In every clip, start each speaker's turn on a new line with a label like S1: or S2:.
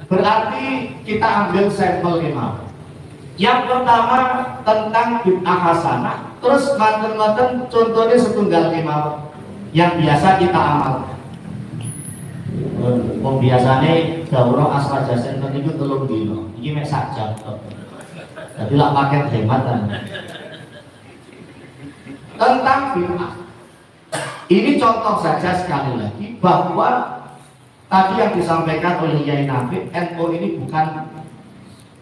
S1: Berarti kita ambil sampel lima. Yang pertama tentang bid'ah hasanah, terus manten-manten contohnya setunggal lima yang biasa kita amalkan. Biasanya daurah asal jasen itu telung dino, ini mek sak jam. Jadi lah paket hematan. Tentang bid'ah, ini contoh saja sekali lagi bahwa tadi yang disampaikan oleh Yai Nafi, NU ini bukan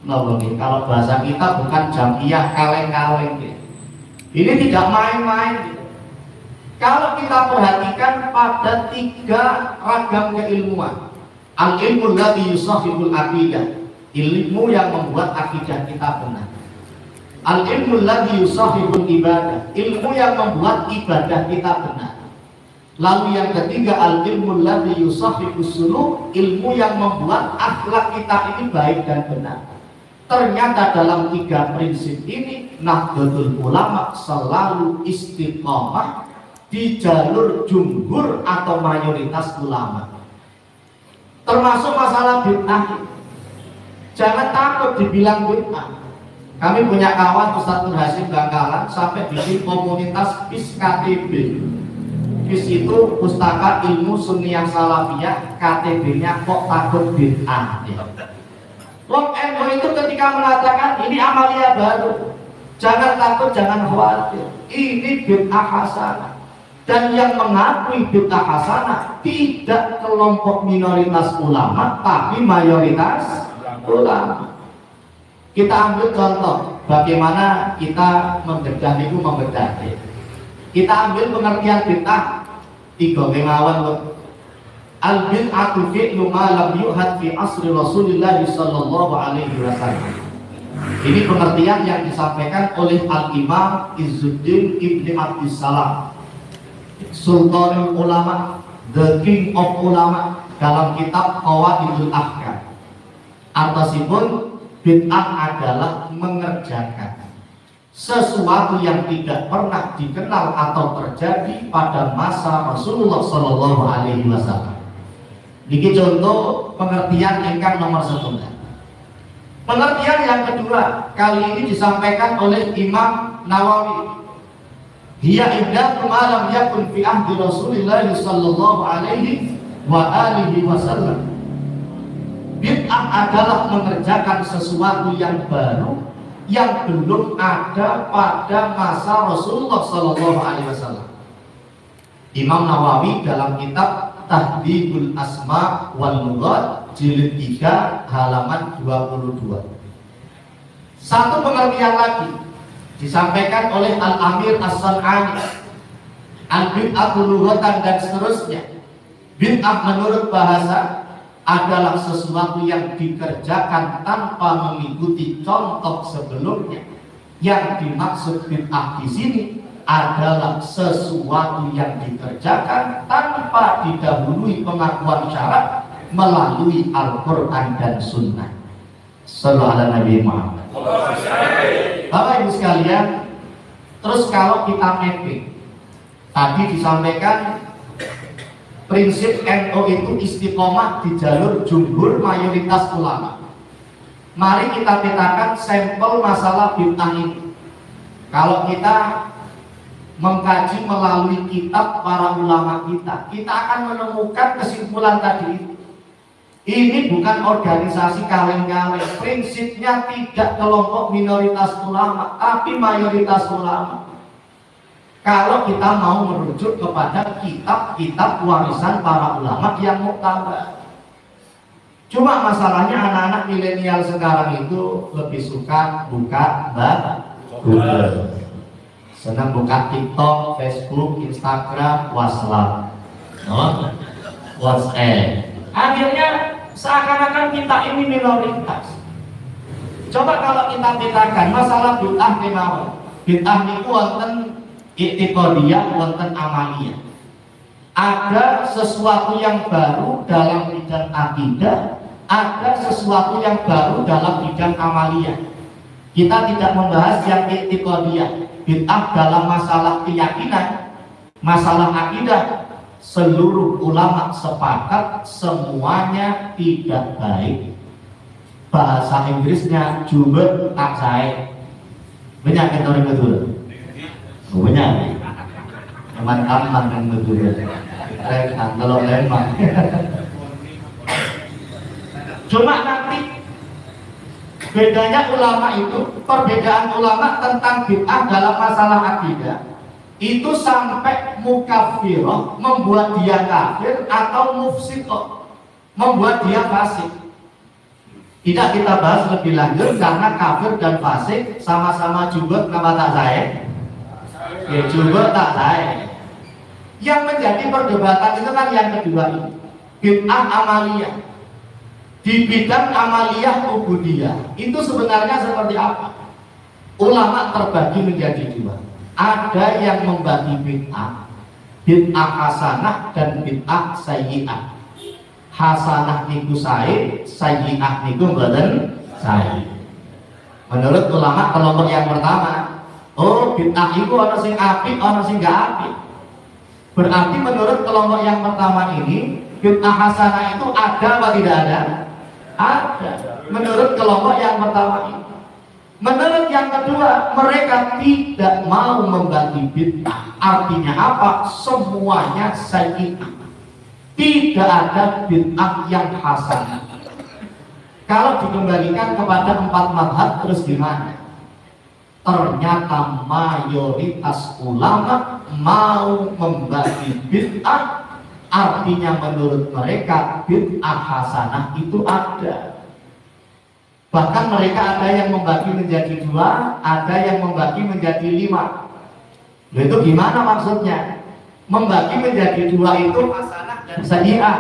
S1: nolongin, kalau bahasa kita bukan jamiah kaleng-kaleng gitu. Ini tidak main-main gitu. Kalau kita perhatikan pada tiga ragam keilmuan, al-ilmu alladzi yusahhibul aqidah, ilmu yang membuat akidah kita benar. Al-ilmu alladzi yusahhibul ibadah, ilmu yang membuat ibadah kita benar. Lalu yang ketiga, al-ilmu alladzi yusahhibus suluk, ilmu yang membuat akhlak kita ini baik dan benar. Ternyata dalam tiga prinsip ini Nahdlatul Ulama selalu istiqomah di jalur jumhur atau mayoritas ulama. Termasuk masalah bid'ah. Jangan takut dibilang bid'ah. Kami punya kawan Ustaz Nur Hasim Bangkalan sampai bikin komunitas PIS KTB. PIS itu Pustaka Ilmu Sunniyah Salafiyah, KTB-nya kok takut bid'ah. Wong NU itu ketika mengatakan ini amalia baru, jangan takut, jangan khawatir, ini bid'ah hasanah. Dan yang mengakui bid'ah hasanah tidak kelompok minoritas ulama, tapi mayoritas ulama. Kita ambil contoh bagaimana kita membedah itu membedah. Kita ambil pengertian bid'ah tiga kemauan. Al-bid'atu fi'lu ma lam yuhad fi asri Rasulillah sallallahu alaihi wasallam. Ini pengertian yang disampaikan oleh Al-Imam Izzuddin Ibn Abdissalam, Sultanul Ulama, the King of Ulama, dalam kitab Qawaidul Ahkam. Artasipun bid'ah adalah mengerjakan sesuatu yang tidak pernah dikenal atau terjadi pada masa Rasulullah sallallahu alaihi wasallam. Niki contoh pengertian ingkang nomor 1. Pengertian yang kedua kali ini disampaikan oleh Imam Nawawi. Hiya idatu ma lam yakun fi ahdi Rasulillah sallallahu alaihi wa alihi wasallam. Bid'ah adalah mengerjakan sesuatu yang baru yang belum ada pada masa Rasulullah sallallahu alaihi wasallam. Imam Nawawi dalam kitab Tahdhibul Asma wal Lughat jilid 3 halaman 22. Satu pengertian lagi disampaikan oleh Al-Amir As-San'ani, al-bid'atu lughatan dan seterusnya. Bid'ah menurut bahasa adalah sesuatu yang dikerjakan tanpa mengikuti contoh sebelumnya. Yang dimaksud bid'ah di sini adalah sesuatu yang dikerjakan tanpa didahului pengakuan syarat melalui Al-Quran dan Sunnah. Sallallahu alaihi Nabi Muhammad. Bapak Ibu sekalian, terus kalau kita mapping, tadi disampaikan prinsip NU itu istiqomah di jalur jumhur mayoritas ulama. Mari kita petakan sampel masalah bid'ah ini. Kalau kita mengkaji melalui kitab para ulama kita akan menemukan kesimpulan tadi. Ini bukan organisasi kaleng-kaleng. Prinsipnya tidak kelompok minoritas ulama, tapi mayoritas ulama. Kalau kita mau merujuk kepada kitab-kitab warisan para ulama yang muktabar. Cuma masalahnya anak-anak milenial sekarang itu lebih suka buka Google. Senang buka TikTok, Facebook, Instagram, WhatsApp, WhatsApp. Akhirnya seakan-akan kita ini minoritas. Coba kalau kita petakan masalah bid'ah kemauan. Bid'ah itu wonten i'tiqadiyah, wonten amaliyah. Ada sesuatu yang baru dalam bidang akidah, ada sesuatu yang baru dalam bidang amaliyah. Kita tidak membahas yang i'tiqadiyah. Bid'ah dalam masalah keyakinan, masalah akidah, seluruh ulama sepakat semuanya tidak baik, bahasa Inggrisnya juga tak saya banyak yang orang betul banyak teman-teman yang betul kalau lembang cuma nanti bedanya ulama itu perbedaan ulama tentang bid'ah dalam masalah akidah itu sampai mukafirah membuat dia kafir atau mufsidah membuat dia fasik. Tidak kita bahas lebih lanjut karena kafir dan fasik sama-sama juga nama tak saya. Ya juga tak saya. Yang menjadi perdebatan itu kan yang kedua ini. Bid'ah amaliyah. Di bidang amaliyah ubudiyah itu sebenarnya seperti apa? Ulama terbagi menjadi dua. Ada yang membagi bid'ah hasanah dan bid'ah sayyi'ah. Hasanah niku sae, sayyi'ah niku mboten sae. Menurut ulama kelompok yang pertama, oh bid'ah iku ana sing apik, ana sing gak apik. Berarti menurut kelompok yang pertama ini, bid'ah hasanah itu ada atau tidak ada? Ada. Menurut kelompok yang pertama ini. Menurut yang kedua, mereka tidak mau membagi bid'ah. Artinya apa? Semuanya sayyi'ah. Tidak ada bid'ah yang hasanah. Kalau dikembalikan kepada 4 mazhab terus gimana? Ternyata mayoritas ulama mau membagi bid'ah. Artinya menurut mereka bid'ah hasanah itu ada. Bahkan mereka ada yang membagi menjadi 2, ada yang membagi menjadi 5. Itu gimana maksudnya? Membagi menjadi 2 itu hasanah dan sayyi'ah.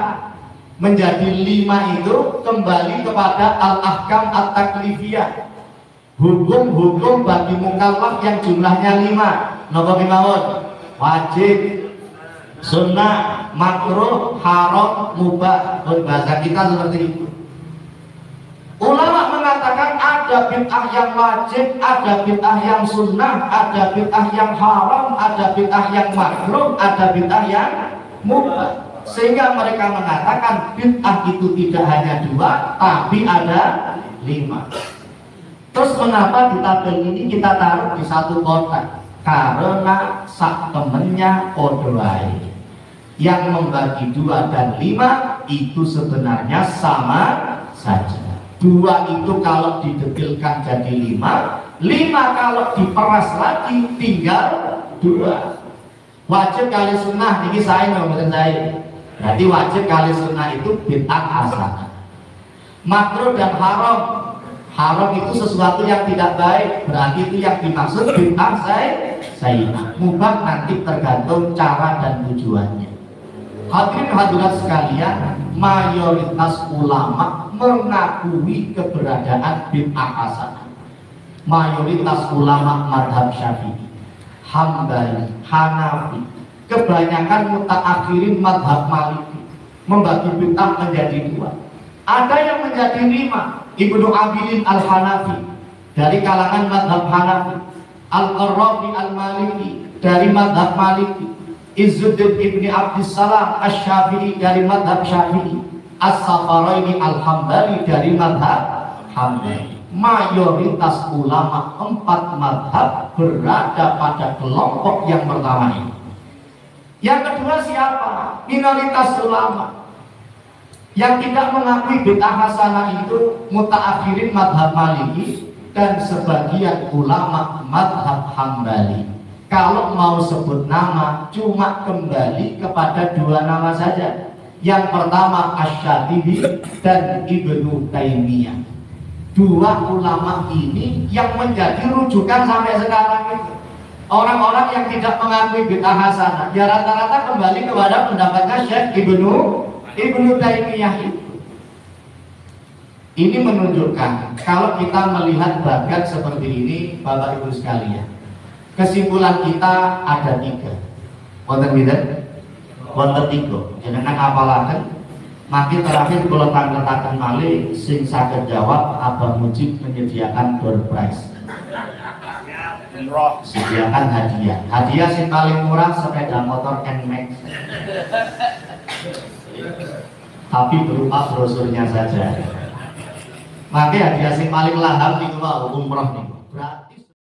S1: Menjadi 5 itu kembali kepada al-ahkam at-taklifiyah. Hukum-hukum bagi mukallaf yang jumlahnya 5. Napa kemawon? Wajib, sunnah, makruh, haram, mubah. Bahasa kita seperti itu. Ulama mengatakan ada bid'ah yang wajib, ada bid'ah yang sunnah, ada bid'ah yang haram, ada bid'ah yang makruh, ada bid'ah yang mubah. Sehingga mereka mengatakan bid'ah itu tidak hanya 2, tapi ada 5. Terus mengapa di tabel ini kita taruh di satu kotak? Karena sak temennya podoai. Yang membagi 2 dan 5 itu sebenarnya sama saja. 2 itu kalau didetilkan jadi 5, 5 kalau diperas lagi tinggal 2. Wajib kali sunnah, ini saya ngomongin saya. Berarti wajib kali sunnah itu bid'ah hasanah. Makruh dan haram, haram itu sesuatu yang tidak baik, berarti itu yang dimaksud bid'ah sayyi'ah. Mubah nanti tergantung cara dan tujuannya. Hadirin hadirat sekalian, mayoritas ulama mengakui keberadaan bid'ah hasanah. Mayoritas ulama madhab Syafi'i, Hambali, Hanafi, kebanyakan mutaakhirin madhab Maliki membagi bid'ah menjadi 2. Ada yang menjadi 5. Ibnu Abilin al-Hanafi dari kalangan madhab Hanafi, Al-Qarrafi al-Maliki dari madhab Maliki, Izzuddin ibni Abdissalam Asy-Syafi'i dari madhab Syafi'i, As-Safaraini al-Hambali dari madhab Hambali. Mayoritas ulama 4 madhab berada pada kelompok yang pertama ini. Yang kedua siapa? Minoritas ulama yang tidak mengakui bid'ah hasanah itu mutaakhirin madhab Maliki dan sebagian ulama madhab Hambali. Kalau mau sebut nama cuma kembali kepada 2 nama saja. Yang pertama Asy-Syatibi dan Ibnu Taimiyah. 2 ulama ini yang menjadi rujukan sampai sekarang itu. Orang-orang yang tidak mengakui bid'ah hasanah ya rata-rata kembali kepada pendapatnya Syekh Ibnu Taimiyah itu. Ini menunjukkan kalau kita melihat bagat seperti ini, Bapak Ibu sekalian, kesimpulan kita ada 3. Wonten pinten? Wonten 3. Jenengan apalaken maki terakhir kula tanglet-tanglet malih sing saged jawab Abah Mujib menyediakan door prize. Sediakan hadiah. Hadiah sing paling murah sepeda motor NMAX. Tapi berupa brosurnya saja. Maka hadiah sing paling lahap niku umroh niku.